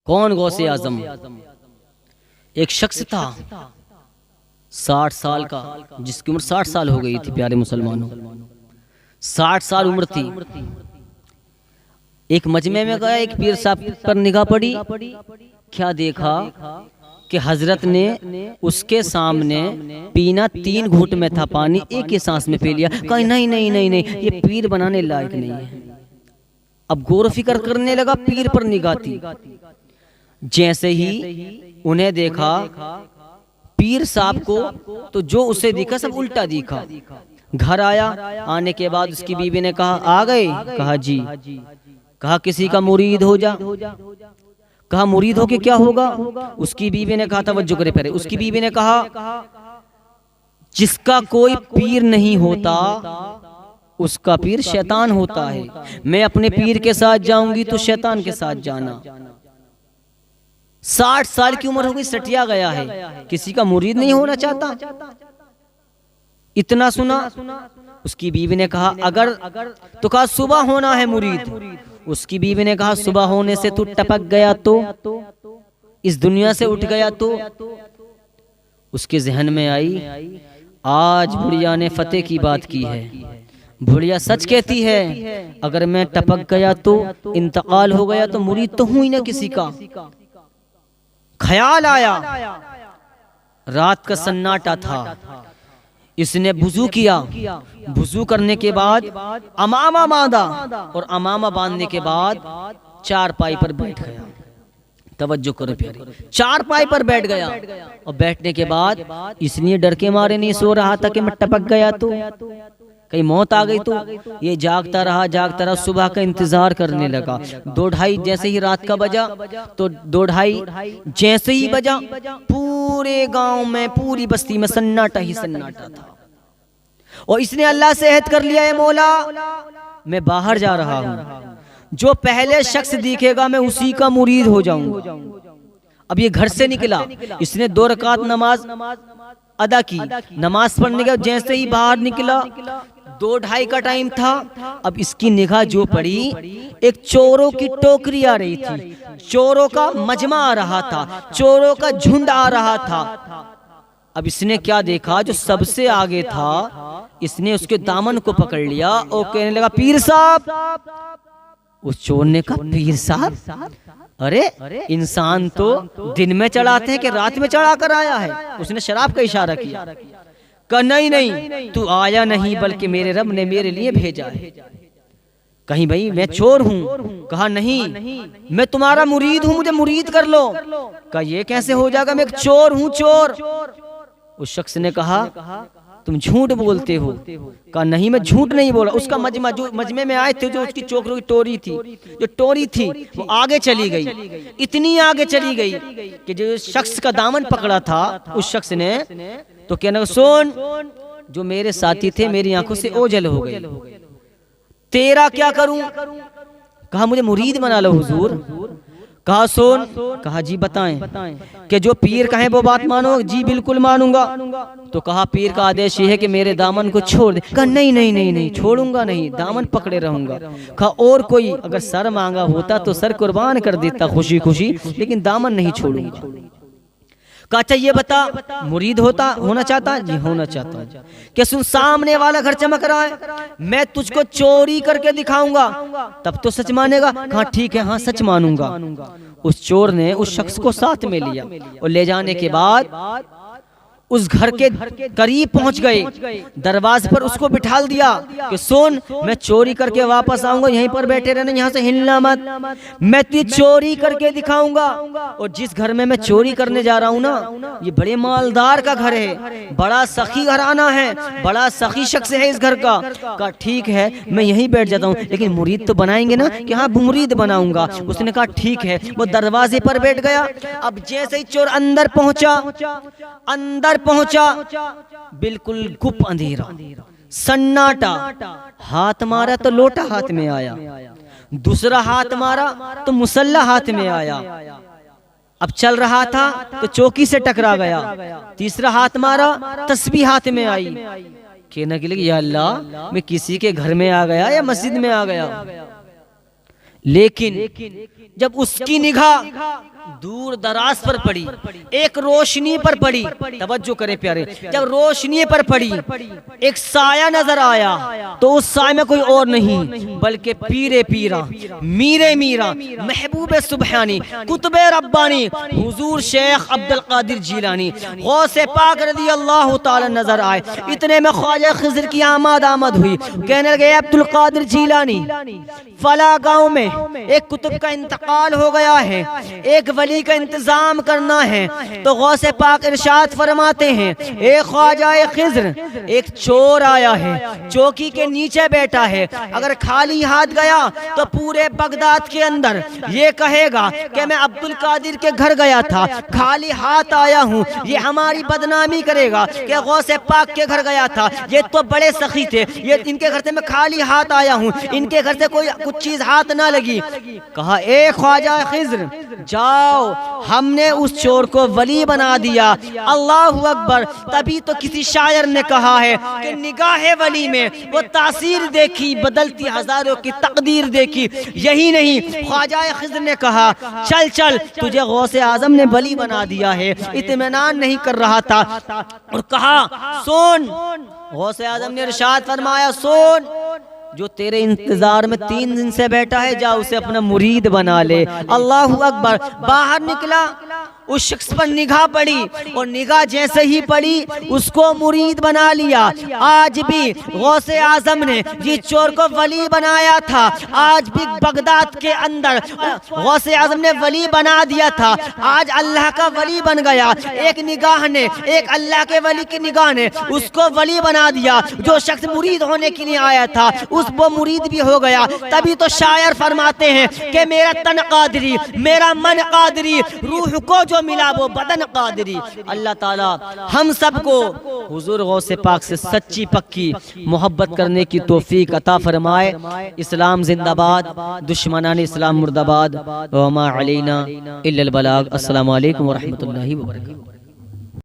कौन गौसे आजम? एक शख्स था 60 साल का, जिसकी उम्र 60 साल हो गई थी। प्यारे मुसलमानों, 60 साल उम्र थी। एक मजमे में गया, एक पीर साहब पर निगाह पड़ी। क्या देखा कि हजरत ने उसके सामने पीना 3 घूंट में था पानी, एक ही सांस में पी लिया। कहा नहीं नहीं नहीं नहीं, ये पीर बनाने लायक नहीं है। अब गौर फिक्र करने लगा, पीर पर निगाह थी। जैसे ही उन्हें देखा पीर साहब को, तो जो उसे दिखा सब उल्टा दिखा। घर आया, आने के बाद उसकी बीवी ने कहा आ गए? कहा जी। कहा किसी का मुरीद हो जा। कहा मुरीद हो के क्या होगा? उसकी बीवी ने कहा तवज्जो करे पहले, उसकी बीवी ने कहा जिसका कोई पीर नहीं होता उसका पीर शैतान होता है। मैं अपने पीर के साथ जाऊंगी तो शैतान के साथ जाना। 60 साल की उम्र हो गई, सटिया गया है, किसी का मुरीद नहीं होना चाहता। इतना सुना, उसकी बीवी ने कहा अगर, तो कहा सुबह होना है मुरीद। उसकी बीवी ने कहा सुबह होने से तू टपक गया तो, इस दुनिया से उठ गया तो। उसके जहन में आई आज बुढ़िया ने फतेह की बात की है। बुढ़िया सच कहती है, अगर मैं टपक गया तो, इंतकाल हो गया तो मुरीद तो हूं ही ना किसी का। ख्याल आया, रात का सन्नाटा था। इसने वुजू किया, वुजू करने के बाद अमामा बांधा और अमामा बांधने के बाद चारपाई पर बैठ गया। तवज्जो करो प्यारे, चारपाई पर बैठ गया। और बैठने के बाद इसलिए डर के मारे नहीं सो रहा था कि मैं टपक गया तो कहीं मौत आ गई तो। ये जागता रहा, सुबह का इंतजार करने लगा। 2:30 जैसे ही रात का बजा, तो 2:30 जैसे ही बजा, पूरे गांव में, पूरी बस्ती में सन्नाटा ही सन्नाटा था। और इसने अल्लाह से अहद कर लिया है मौला मैं बाहर जा रहा हूं, जो पहले शख्स दिखेगा मैं उसी का मुरीद हो जाऊंगा। अब ये घर से निकला, इसने 2 रकात नमाज अदा की, नमाज पढ़ने के जैसे ही बाहर निकला 2:30 का टाइम था। अब इसकी निगाह जो पड़ी, एक चोरों की टोकरी आ रही थी, चोरों का मजमा आ रहा था, चोरों का झुंड आ रहा था। अब इसने क्या देखा, जो सबसे आगे था इसने उसके दामन को पकड़ लिया और कहने लगा पीर साहब। उस चोर ने कहा पीर साहब? अरे इंसान तो दिन में चढ़ाते हैं कि रात में चढ़ा कर आया है? उसने शराब का इशारा किया। कहा नहीं नहीं, तू आया नहीं बल्कि मेरे रब ने मेरे लिए भेजा है। कहीं भाई मैं चोर हूँ? कहा नहीं, मैं तुम्हारा मुरीद हूँ, मुझे मुरीद कर लो। कहा ये कैसे हो जाएगा, मैं एक चोर हूँ, चोर। उस शख्स ने कहा तुम झूठ बोलते हो। कहा नहीं मैं झूठ नहीं बोला। उसका मजमा, जो मजमे में आए थे, जो उसकी चोकरों की टोरी थी, जो टोरी थी वो आगे चली गई, इतनी आगे चली गई कि जो शख्स का दामन पकड़ा था उस शख्स ने तो कहना सुन, जो मेरे साथी थे मेरी आंखों से ओझल हो गए, तेरा क्या करूं? कहा मुझे मुरीद बना लो हुजूर। कहा सुन, कहा जी बताएं कि जो पीर कहे वो बात मानो? जी बिल्कुल मानूंगा। तो कहा पीर का आदेश ये है कि मेरे दामन को छोड़ दे। कहा नहीं नहीं नहीं नहीं, छोड़ूंगा नहीं, दामन पकड़े रहूंगा। कहा और कोई अगर सर मांगा होता तो सर कुर्बान कर देता खुशी खुशी, लेकिन दामन नहीं छोड़ूंगा। कहा अच्छा ये बता मुरीद होना चाहता? जी होना चाहता हूँ। क्या सुन, सामने वाला घर चमक रहा है, मैं तुझको चोरी करके दिखाऊंगा, तब तो सच मानेगा? कहा ठीक है, हाँ सच मानूंगा। उस चोर ने उस शख्स को साथ में लिया और ले जाने के बाद उस घर के करीब पहुंच गए, दरवाजे पर उसको बिठा दिया कि सुन मैं चोरी करके वापस आऊंगा, यहीं पर बैठे रहना, यहाँ से हिलना मत, मैं तुझे चोरी करके दिखाऊंगा। और जिस घर में मैं चोरी करने जा रहा हूँ ना, ये बड़े मालदार का घर है, बड़ा सखी घराना है, बड़ा सखी शख्स है इस घर का। कहा ठीक है मैं यहीं बैठ जाता हूँ, लेकिन मुरीद तो बनाएंगे ना? कि हाँ मुरीद बनाऊंगा। उसने कहा ठीक है, वो दरवाजे पर बैठ गया। अब जैसे ही चोर अंदर पहुंचा, बिल्कुल गुप अंधेरा, सन्नाटा। हाथ मारा तो लोटा हाथ में आया, दूसरा हाथ मारा तो मुसल्ला हाथ में आया। अब चल रहा था तो चौकी से टकरा गया, तीसरा हाथ मारा तस्बीह हाथ में आई। कहने के लिए या अल्लाह मैं किसी के घर में आ गया या मस्जिद में आ गया। लेकिन जब उसकी निगाह दूर दराज पर पड़ी, एक रोशनी पर पड़ी। तवज्जो करे प्यारे, जब रोशनी पर पड़ी एक साया नजर आया तो उस साय में कोई और नहीं बल्कि पीरे पीरा, मीरे मीरा, महबूब सुबहानी, कुतुबे रब्बानी हुजूर शेख अब्दुल कादिर जिलानी गौसे पाक रज़ी अल्लाह ताला नजर आए। इतने में ख्वाजा खिज़र की आमद हुई। कहने लगे अब्दुल कादिर जिलानी, फला गांव में एक कुतुब का इंतकाल हो गया है, एक वली का इंतजाम करना है। तो गौसे पाक इरशाद फरमाते हैं, एक ख्वाजा खिज़र, एक चोर आया है, चौकी के नीचे बैठा है, अगर खाली हाथ गया तो पूरे बगदाद के अंदर ये कहेगा कि मैं अब्दुल कादिर के घर गया था, खाली हाथ आया हूँ। ये हमारी बदनामी करेगा कि गौसे पाक के घर गया था, ये तो बड़े सखी थे, ये इनके घर से मैं खाली हाथ आया हूँ, इनके घर से कोई कुछ चीज हाथ ना लगी। कहा ए ख्वाजा खिज़र, जाओ, हमने उस चोर को वली बना दिया। अल्लाहु अकबर। तभी तो किसी शायर ने कहा है कि निगाहे वली में वो तासीर देखी, बदलती हजारों की तकदीर देखी। यही नहीं, ख्वाजा खिज़र ने कहा चल चल, तुझे गौसे आजम ने वली बना दिया है। इत्मीनान नहीं कर रहा था और कहा सुन, गौसे आजम ने इरशाद फरमाया सुन, जो तेरे इंतजार में 3 दिन से बैठा है जा उसे अपना मुरीद बना ले। अल्लाहु अकबर। बाहर निकला, उस शख्स पर निगाह पड़ी और निगाह जैसे ही पड़ी उसको मुरीद बना लिया। आज भी गौसे आजम ने जिस चोर को वली बनाया था, आज भी बगदाद के अंदर गौसे आजम ने वली बना दिया था। आज अल्लाह का वली बन गया। एक निगाह ने, एक अल्लाह के वली की निगाह ने उसको वली बना दिया। जो शख्स मुरीद होने के लिए आया था उस वो मुरीद भी हो गया। तभी तो शायर फरमाते हैं कि मेरा तन कादरी, मेरा मन कादरी, रूह को जो मिला वो बदन कादरी। अल्लाह ताला हम सबको हुजूर गौसे पाक से सच्ची पक्की मोहब्बत करने की तौफीक अता फरमाए। इस्लाम जिंदाबाद, दुश्मनान इस्लाम मुर्दाबाद। व मा अलैना इल्लल बलाग। अस्सलामु अलैकुम व रहमतुल्लाहि व बरकातहू।